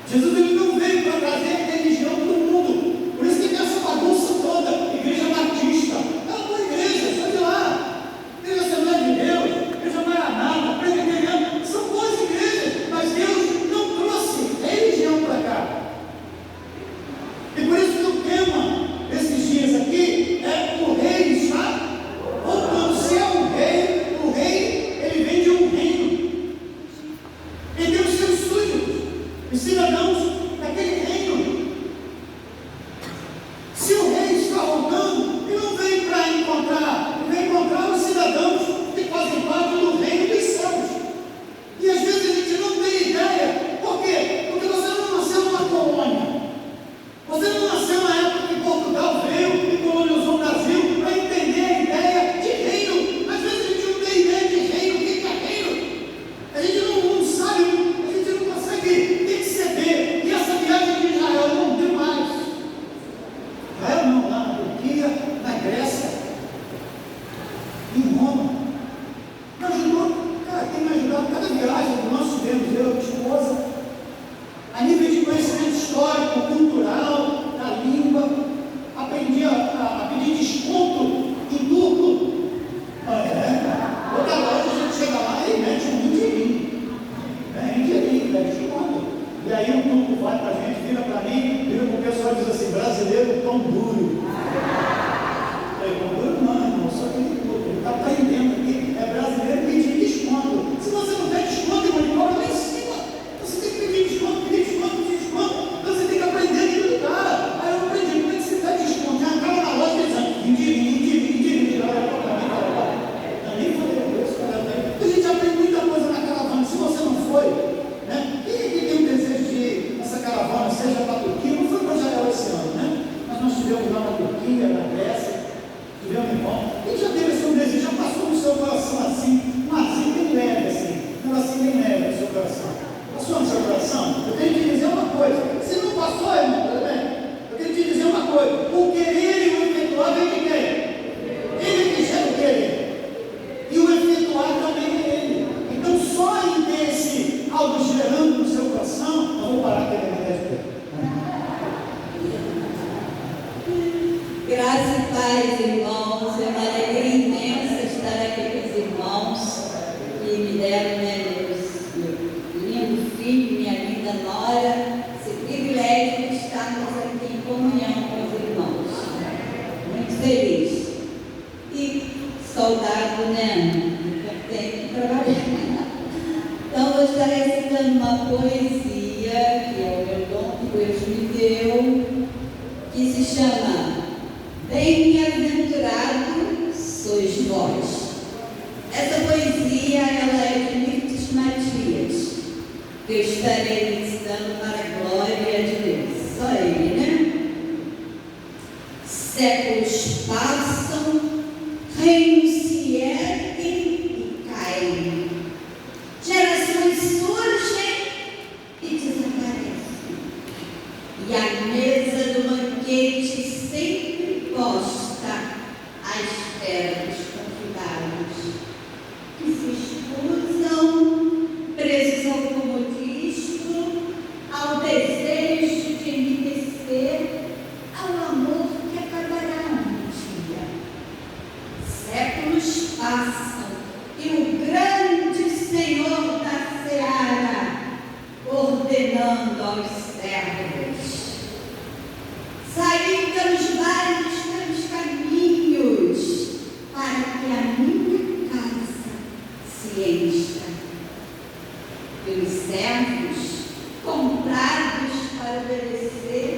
Jesus ele não veio para trazer religião para o mundo, por coração? Passou no seu coração? Eu tenho que te dizer uma coisa. Se não passou, irmão, tudo bem? Eu tenho que te dizer uma coisa. O querer e o efetuar vem de quem? Ele que gera o querer. E o efetuar também é ele. Então, só em ter esse algo gerando no seu coração, eu vou parar aquele remédio. Graça e paz, irmãos. É uma alegria imensa estar aqui com os irmãos que me deram, meu lindo filho, minha linda nora, esse privilégio de estarmos aqui em comunhão com os irmãos. Muito feliz. E saudado, né? Eu tenho que trabalhar. Então, vou estar recitando uma poesia, que é o meu dom que Deus me deu, que se chama Bem-aventurado sois vós. Essa poesia, ela é de Mirtes Matias, que eu estarei recitando para a glória de Deus. Só ele, né? Séculos passam, reinos se erguem e caem, gerações surgem e desaparecem, e a mesa do banquete sempre posta à espera dos convidados, que se escusam, presos ao comodismo, ao desejo de enriquecer, ao amor que acabará um dia. Séculos passam e o grande Senhor da seara, ordenando aos servos, sair pelos vales, pelos caminhos, para que a minha casa se encha. E os servos, comprados para obedecer,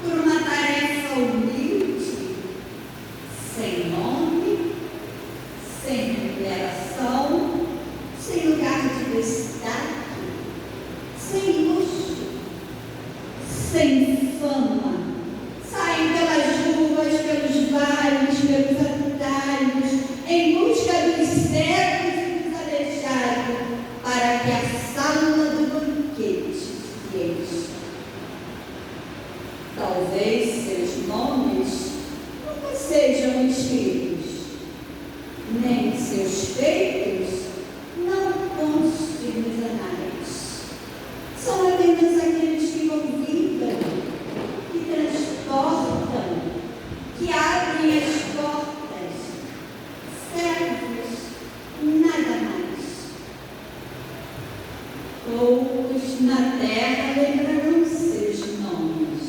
por uma tarefa humilde, sem nome, sem remuneração, sem lugar de destaque, sem luxo, sem fama, saem pelas ruas, pelos vales, pelos atalhos, em busca dos cegos e dos aleijados, para que a sala do banquete se encha. Talvez seus nomes nunca sejam escritos, nem seus feitos não constem nos anais. São apenas aqueles que convidam, que transportam, que abrem as portas, servos, nada mais. Poucos na terra lembrarão seus nomes,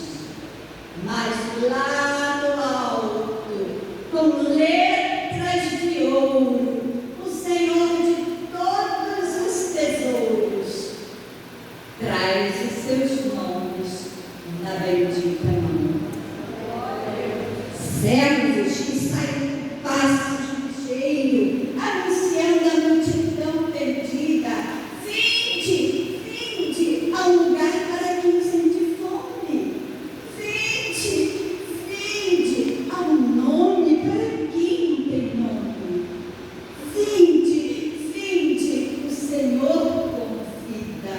mas lá no alto, com letras de ouro, o Senhor de todos os tesouros traz os seus nomes na bendita mão. Servos que saem passos ligeiros, anunciando a multidão perdida: vinde, vinde ao lugar para quem sente fome. Vinde, vinde ao nome para quem não tem nome. Vinde, vinde, o Senhor convida.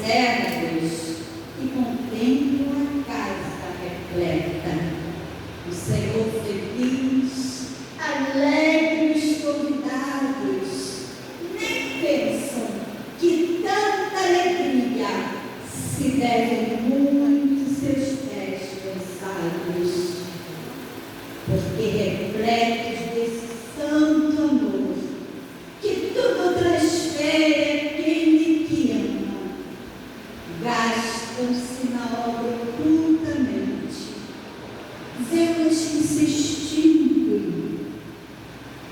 Servos que contemplam a casa repleta, o Senhor feliz, alegre os convidados, nem pensam que tanta alegria se deve muito seus pés cansados, porque repletos desse santo amor, que tudo transfere aquele que ama, gastam-se na obra ocultamente, zelos que se extinguem,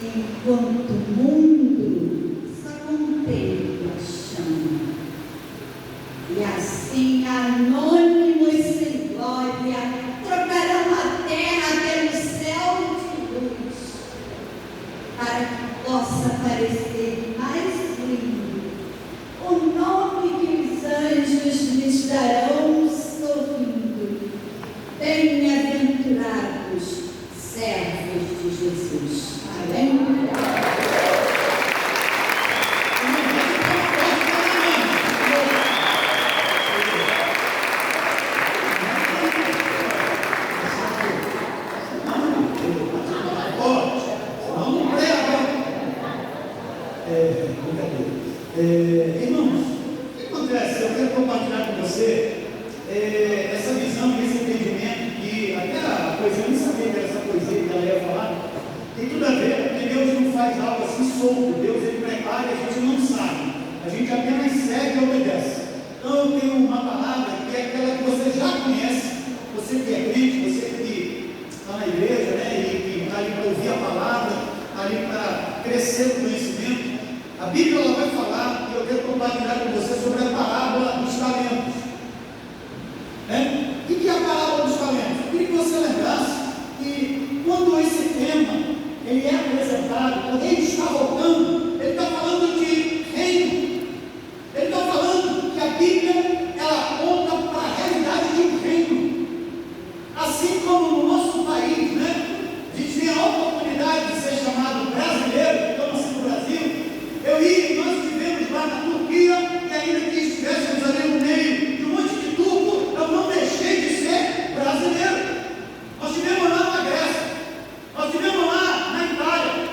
enquanto o mundo só contempla a chama. E assim, anônimos sem glória, trocarão a Irmãos, o que acontece? Eu quero compartilhar com você essa visão e esse entendimento que até a poesia, eu nem sabia que era essa poesia que ela ia falar, tem tudo a ver, porque Deus não faz algo assim solto, Deus ele prepara e a gente não sabe, a gente apenas segue e obedece. Então eu tenho uma palavra que é aquela que você já conhece, você que é crente, você que está na igreja, né, e que está ali para ouvir a palavra, está ali para crescer no conhecimento. A Bíblia ela vai falar, e eu quero compartilhar com você sobre a parábola dos talentos. O que é a parábola dos talentos? Eu queria que você lembrasse que quando esse tema ele é apresentado, quando ele está voltando, ele está falando de reino. Ele está falando que a Bíblia ela aponta para a realidade de um reino. Assim como no nosso país, né? A gente tem a oportunidade de ser chamado brasileiro, estamos no Brasil. Nós vivemos lá na Turquia e ainda que estivéssemos ali no meio de um monte de turco, eu não deixei de ser brasileiro. Nós estivemos lá na Grécia, nós estivemos lá na Itália,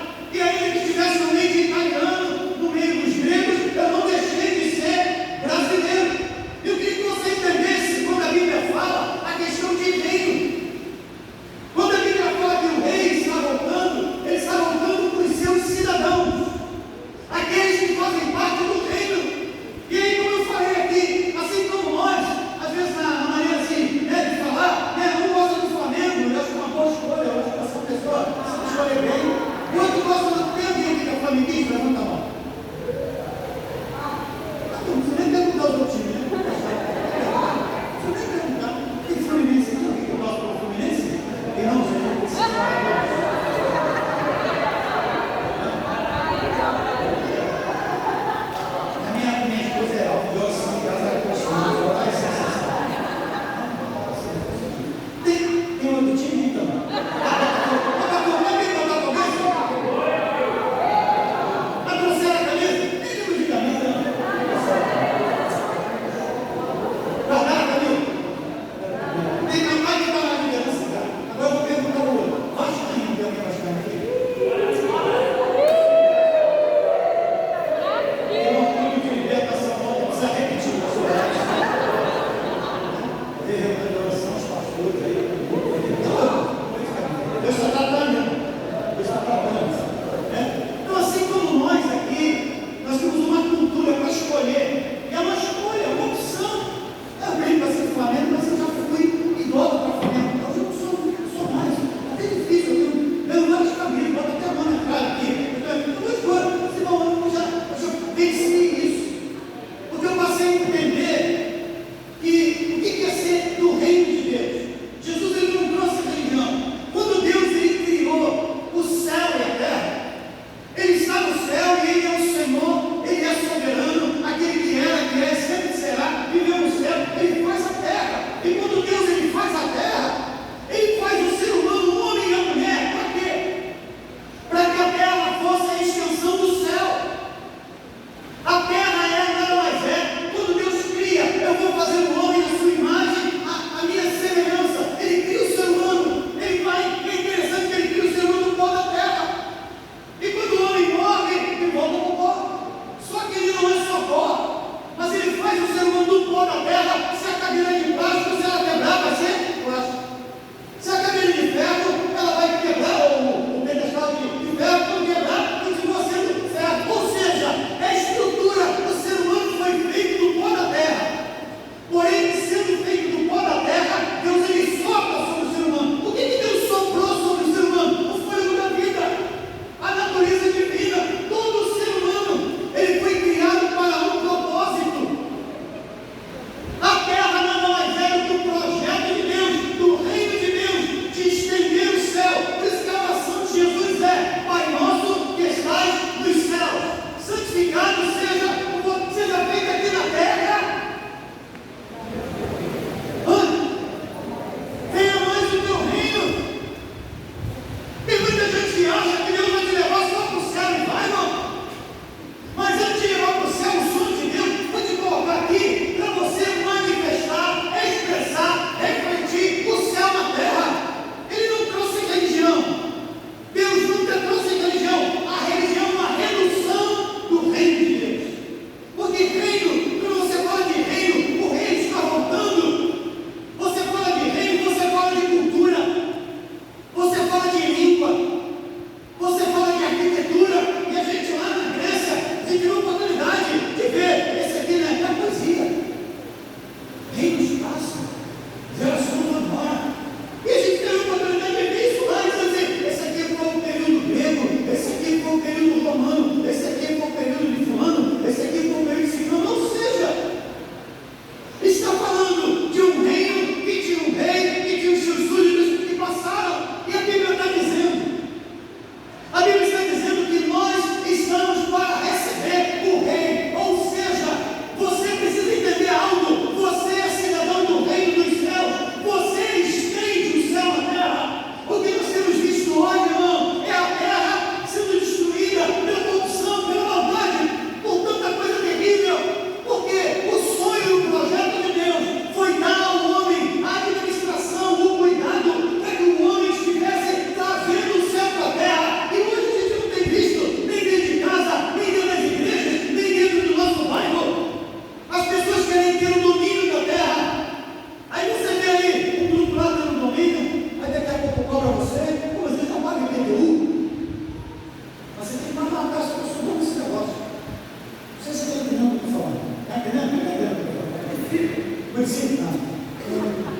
citar.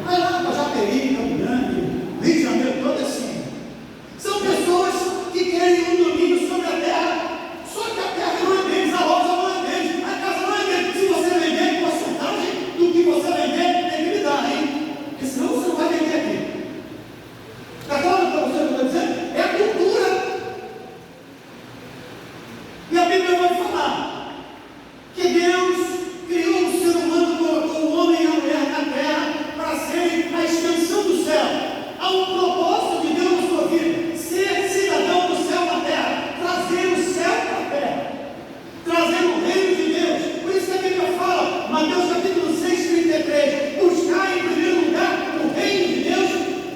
Vai lá para Japeri, Campo Grande, Rio de Janeiro, todo assim. São pessoas que querem um domínio sobre a terra, só que a terra não é deles, a roça não é deles, a casa não é deles. Se você vender porcentagem do que você vender, tem que me dar, hein? Porque senão você não vai vender aqui. Está claro para você o que eu estou dizendo? É a cultura. E a Bíblia vai falar que Deus criou o ser humano, colocou o homem e a mulher na terra para serem a extensão do céu. Há um propósito de Deus na sua vida: ser cidadão do céu na terra, trazer o céu para a terra, trazer o reino de Deus. Por isso que a Bíblia fala, Mateus capítulo 6:33, buscar em primeiro lugar o reino de Deus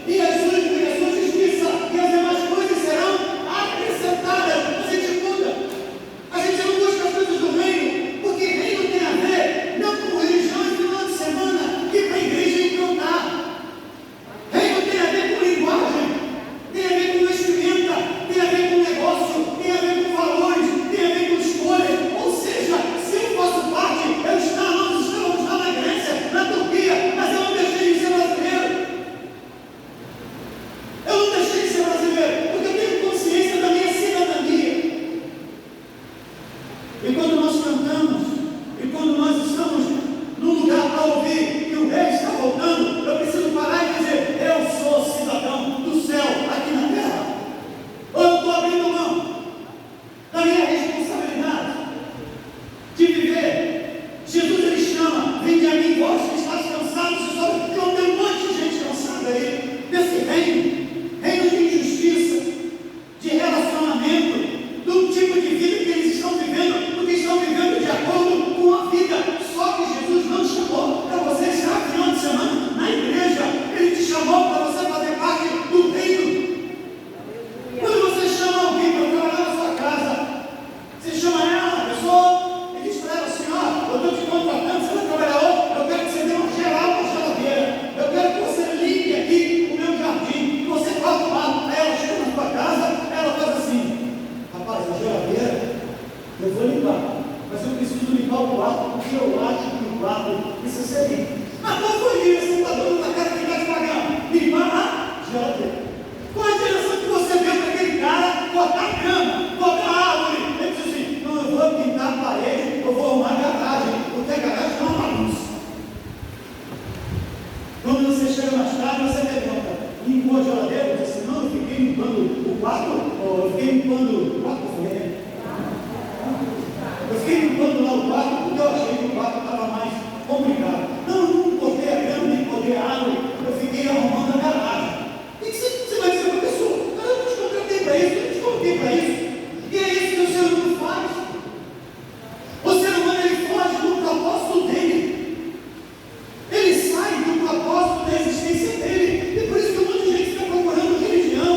e a sua justiça, e as demais coisas serão acrescentadas. A gente muda, a gente não busca as coisas do reino, porque reino tem a ver não com religião e final de semana, ir para a igreja e cantar. Reino tem a ver com linguagem, tem a ver com vestimenta, tem a ver com negócio, tem a ver com valores, tem a ver com escolhas. Ou seja, se eu faço parte, nós estávamos lá na Grécia, na Turquia, mas eu não deixei de ser brasileiro. Eu não deixei de ser brasileiro, porque eu tenho consciência da minha cidadania. E quando nós cantamos, e quando nós estamos num lugar para ouvir que o rei está voltando, eu preciso parar e dizer: eu sou cidadão do céu aqui na terra. Ou eu estou abrindo mão da minha responsabilidade de viver. Jesus, ele chama: vinde a mim, vós que estáis cansados e sobrecarregados. Então tem um monte de gente cansada aí desse reino de injustiça, de relacionamento, do tipo de vida que eles estão vivendo, porque estão vivendo de acordo com a vida. Só que Jesus não te chamou para você estar final de semana na igreja, ele te chamou para você fazer parte do reino. Quando você chama alguém para trabalhar na sua casa, você chama ela, a pessoa, e diz para ela assim: ó, eu estou te contratando, você vai trabalhar hoje, eu quero que você dê uma geral para a geladeira, eu quero que você limpe aqui o meu jardim, que você faça o mato. Aí ela chega na sua casa, ela faz assim: rapaz, a geladeira eu vou limpar, mas eu preciso limpar o quarto, porque eu acho que o quarto precisa ser limpo. Mas qual foi isso? Você está dando na cara que está te pagando? Limpar a geladeira. Qual a direção que você deu para aquele cara cortar a cama, cortar a árvore? Ele disse assim: não, eu vou pintar a parede, eu vou arrumar a garagem, porque a garagem é uma bagunça. Quando você chega mais tarde, você pergunta: limpou a geladeira? Eu disse: não, eu fiquei limpando o quarto, ou eu fiquei limpando o quarto. Eu fiquei limpando lá o quarto porque eu achei que o quarto estava mais complicado. Não, eu não cortei a grama, nem cortei a árvore, eu fiquei arrumando a garagem. O que você vai dizer para a pessoa? Cara, eu não te contratei para isso, eu não te coloquei para isso. E é isso que o ser humano faz. O ser humano, ele foge do propósito dele. Ele sai do propósito da existência dele. E por isso que um monte de gente está procurando religião.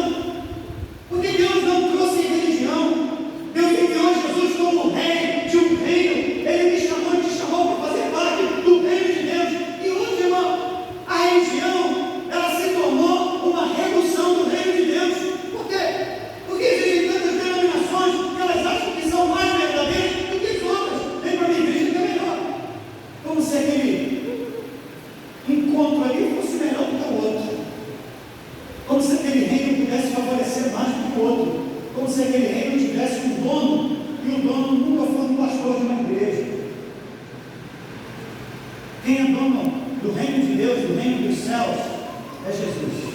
Porque Deus não trouxe religião. Deus enviou Jesus como rei de um reino. Ele me chamou e te chamou para fazer parte do reino de Deus. E hoje, irmão, a religião, ela se tornou uma redução do reino de Deus. Por quê? Porque existem tantas denominações que elas acham que são mais verdadeiras do que as outras. Vem para a minha igreja que é melhor. Como se aquele encontro ali fosse melhor do que o outro. Como se aquele reino pudesse favorecer mais do que o outro. Como se aquele reino tivesse um dono, e o dono nunca foi um pastor de uma igreja. Quem é dono do reino de Deus, do reino dos céus, é Jesus.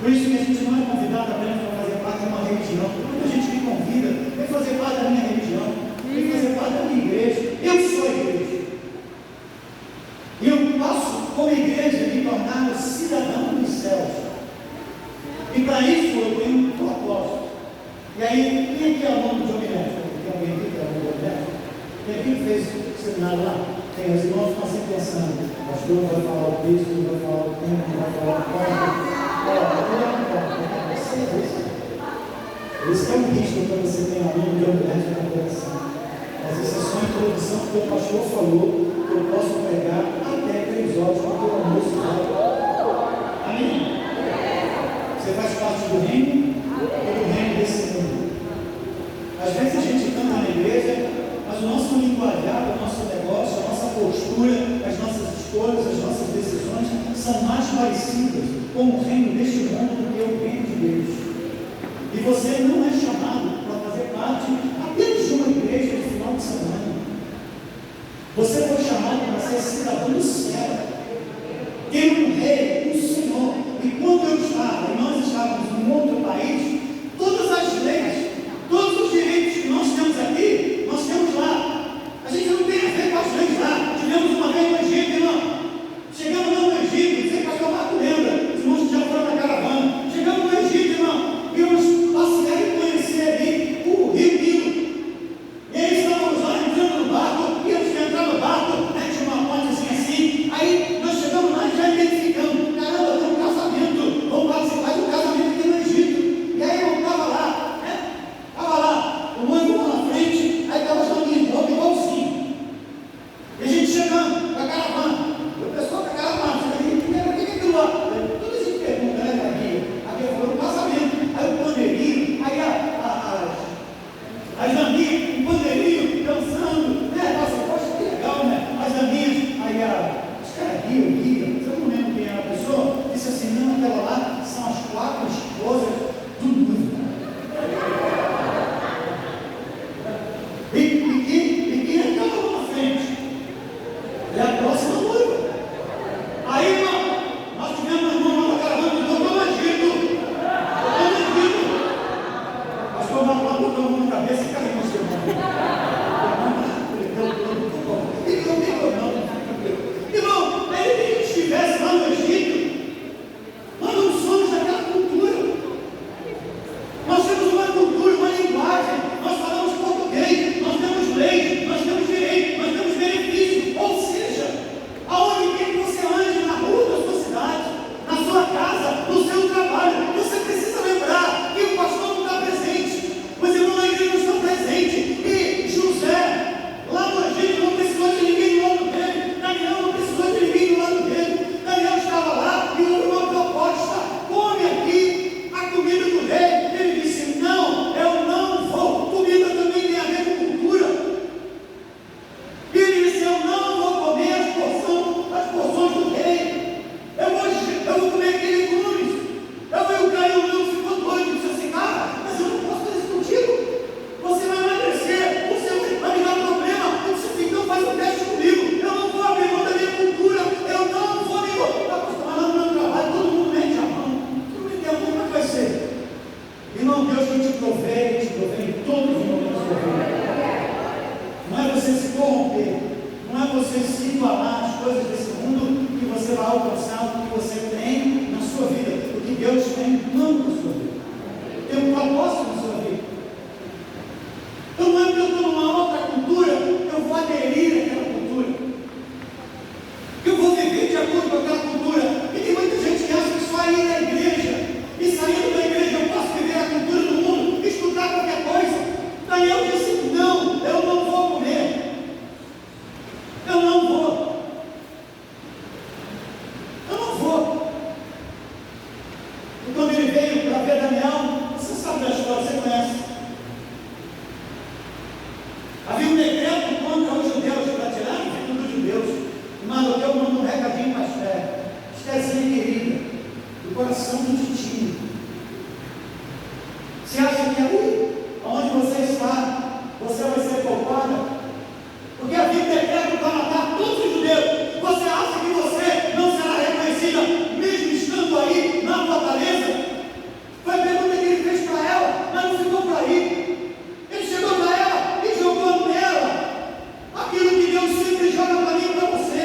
Por isso que a gente não é convidado apenas para fazer parte de uma religião. Muita gente me convida, vem fazer parte da minha religião, vem fazer parte da minha igreja. Eu sou a igreja. E eu posso, como igreja, me tornar um cidadão dos céus. E para isso eu tenho um propósito. E aí, quem aqui é aluno de Jominético? Tem alguém aqui que é aluno de Jominético? Quem aqui fez seminário lá? Tem, os irmãos estão sempre pensando: o pastor vai falar o texto, vai falar o tempo, vai falar o tempo. Por isso que é um risco quando você tem aluno de Jominético na coração. Mas isso é só uma introdução, porque o pastor falou que eu posso pregar até 3 horas, porque o almoço vai. Amém? Você faz parte do reino ou do reino desse mundo? Às vezes a gente canta na igreja, mas o nosso linguajar, o nosso negócio, a nossa postura, as nossas são mais parecidas com o reino deste mundo do que o reino de Deus. E você não é chamado para fazer parte apenas de uma igreja de final de semana. Você foi chamado para ser cidadão do céu. Ter um rei, um senhor. E quando eu estava, e nós estávamos em outro país, todas as leis, todos os direitos que nós temos aqui, nós temos lá. A gente não tem a ver com as leis lá. Tivemos uma vez no Egito, irmão. Chegamos lá no Egito, você pastor Marco lembra, os irmãos que já foram na caravana. Chegamos no Egito, irmão, íamos passear e conhecer ali o Rio Nilo. E aí estávamos lá entrando no barco, íamos entrar no barco, né, tinha uma pontezinha assim. Aí nós chegamos lá e já identificamos: caramba, tem um casamento, vamos participar de um casamento aqui no Egito. E aí eu estava lá, né? Estava lá, o noivo lá na frente, aí estava chamando de roupa igualzinho. E a gente chegando com a caravana. O pessoal da caravana, o que é aquilo lá? Todas essas perguntas, né, aqui eu falei: um casamento. Aí o pandeirinho, aí as daminhas, o pandeirinho dançando, né? Nossa, poxa, que legal, né? As daminhas, aí acho que era Guia, eu não lembro quem era a pessoa, disse assim: não, aquela lá são as 4 esposas do noivo. E quem é que estava lá na frente? É a próxima noiva. Aí, irmão, nós tivemos uma irmã na caravana do doutor Magito. Pastor Marco botou a mão na cabeça e caiu no seu irmão. Irmão, aí que a gente estivesse lá no Egito, nós não somos daquela cultura. Nós temos uma cultura, uma linguagem, nós falamos português, nós temos leis, nós temos direito, nós temos benefícios. Ou seja, aonde quer que você ande, na rua da sua cidade, na sua casa, no seu trabalho, você precisa lembrar que o pastor não está presente, os irmãos da igreja não estão presentes. E José, lá no Egito, não precisou de ninguém do lado dele. Daniel não precisou de ninguém do lado dele. Daniel estava lá e houve uma proposta: come aqui a comida do rei. Ele disse: não, eu não vou. Comida também tem a ver com cultura. E ele disse: eu não vou comer as porções do rei. Eu vou comer aquele cumes. Eu caí o não ficou doido. Disse assim: cara, mas eu não posso fazer isso contigo. Você vai emagrecer, você vai me dar problema. Eu disse assim: então faz um teste comigo. Eu não vou abrir mão da minha cultura. Eu não vou me botar. Mas lá no meu trabalho todo mundo mete a mão. Se não meter a mão, como é que vai ser? Irmão, Deus que te provei em todos os momentos da sua vida. Não é você se corromper, não é você se igualar às coisas desse mundo que você vai alcançar o que você tem na sua vida, o que Deus tem não na sua vida. Tem um propósito na sua vida. Então não é porque eu estou numa outra cultura, eu vou aderir àquela cultura, que eu vou viver de acordo com aquela cultura. E tem muita gente que acha que só ir na igreja, e saindo da igreja eu posso viver a cultura do mundo, estudar qualquer coisa. Daniel disse: não, eu não vou comer. Eu não vou. Eu não vou. E quando ele veio para ver Daniel, você sabe da história, você conhece. Havia um decreto contra os judeus para tirar o filho dos judeus. E Mardoqueu mandou um recadinho para Esther. Estherzinha querida, do coração do titio. Você acha que ali, onde você está, você vai ser poupada? Porque havia um decreto para matar todos os judeus. Você acha que você não será reconhecida, mesmo estando aí na fortaleza? Foi a pergunta que ele fez para ela, mas não ficou por aí. Ele chegou para ela e jogou nela aquilo que Deus sempre joga para mim e para você.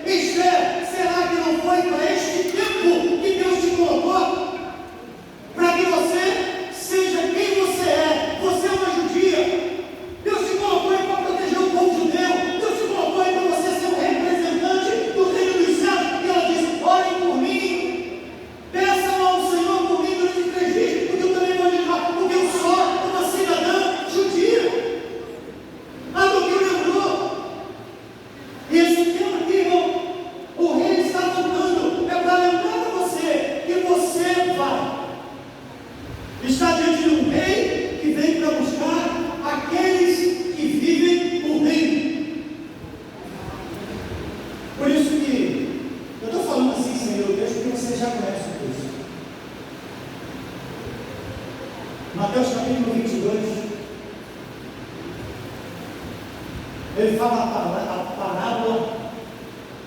Esther, será que não foi para este tempo que Deus te colocou? Ele fala a parábola,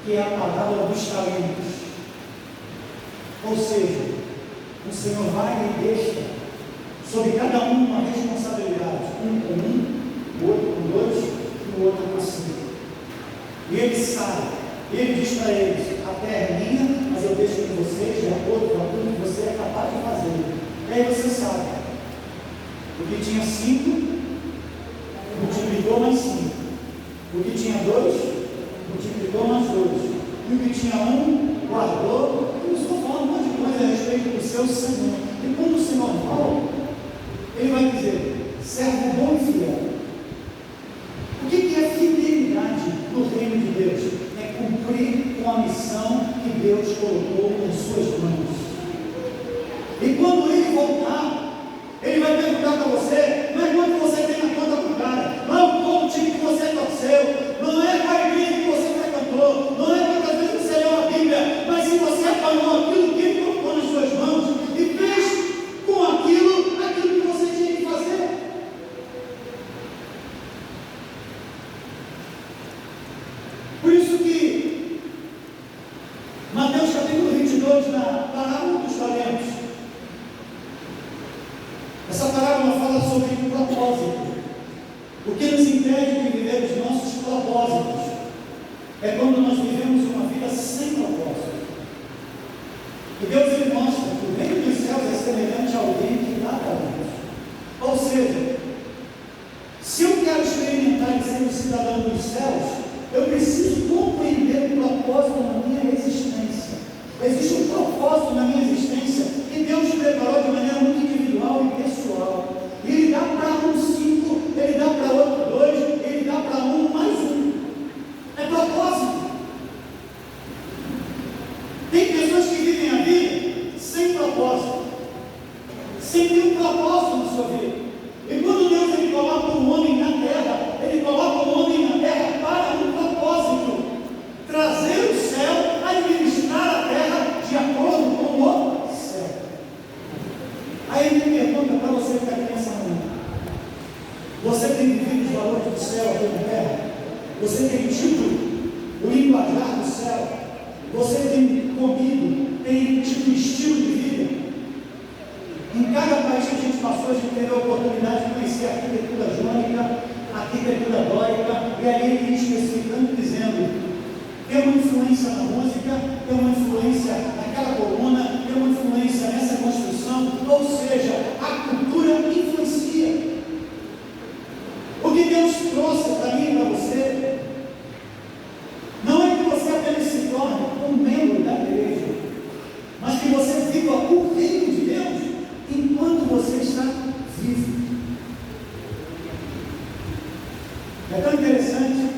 que é a parábola dos talentos. Ou seja, o Senhor vai e deixa sobre cada um uma responsabilidade, um com um, o outro com dois e o outro com cinco. E ele sai, ele diz para eles: a terra é minha, mas eu deixo com vocês de acordo com aquilo que você é capaz de fazer. E aí você sabe, o que tinha 5 multiplicou mais 5, o que tinha 2 multiplicou mais 2, e o que tinha 1 guardou. Eu estou falando um monte de coisa a respeito do seu Senhor. E quando o Senhor fala, ele vai dizer: servo bom e fiel. O que é fidelidade no reino de Deus? É cumprir com a missão que Deus colocou em suas mãos. E quando ele voltar, ele vai perguntar para você: não é quanto você tem na conta do cara, não é qual time que você torceu, não é qual igreja que você frequentou, não é quantas vezes você leu a Bíblia, mas se você apanhou aquilo que ele colocou nas suas mãos e fez com aquilo que você tinha que fazer. Por isso que Mateus capítulo 22, na parábola dos talentos, essa parábola fala sobre o propósito. O que nos impede de viver os nossos propósitos é quando nós vivemos uma vida sem propósito. E Deus ele mostra que o reino dos céus é semelhante a alguém que dá talentos. Ou seja, se eu quero experimentar e ser um cidadão dos céus, eu preciso compreender o propósito na minha existência. Existe um propósito na minha existência que Deus preparou de maneira muito individual e pessoal. E Ele dá para um 5, Ele dá para outro 2, Ele dá para um mais 1. É propósito. Tem pessoas que vivem a vida sem propósito, sem ter um propósito na sua vida. E quando Deus ele coloca um homem na terra, Ele coloca um homem na terra para um propósito: trazer o céu, administrar a terra de acordo com o céu. Aí ele pergunta para você que está aqui nessa manhã: você tem vivido os valores do céu aqui na terra? Você tem tido o linguajar do céu? Você tem comido, tem tido estilo de vida? Em cada país que a gente passou, a gente teve a oportunidade de conhecer a arquitetura jônica, a arquitetura dórica, e aí ele especificando, dizendo: tem uma influência na música, tem uma influência naquela coluna, tem uma influência nessa construção, ou seja, a cultura influencia. O que Deus trouxe para mim e para você não é que você apenas se torne um membro da igreja, mas que você viva o reino de Deus enquanto você está vivo. É tão interessante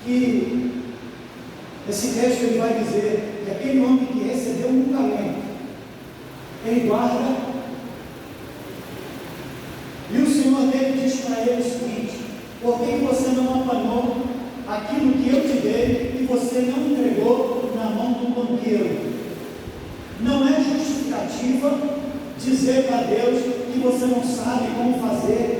que esse texto ele vai dizer que aquele homem que recebeu um talento, ele guarda, e o Senhor dele diz para ele o seguinte: por que você não apanhou aquilo que eu te dei e você não entregou na mão do banqueiro? Não é justificativa dizer para Deus que você não sabe como fazer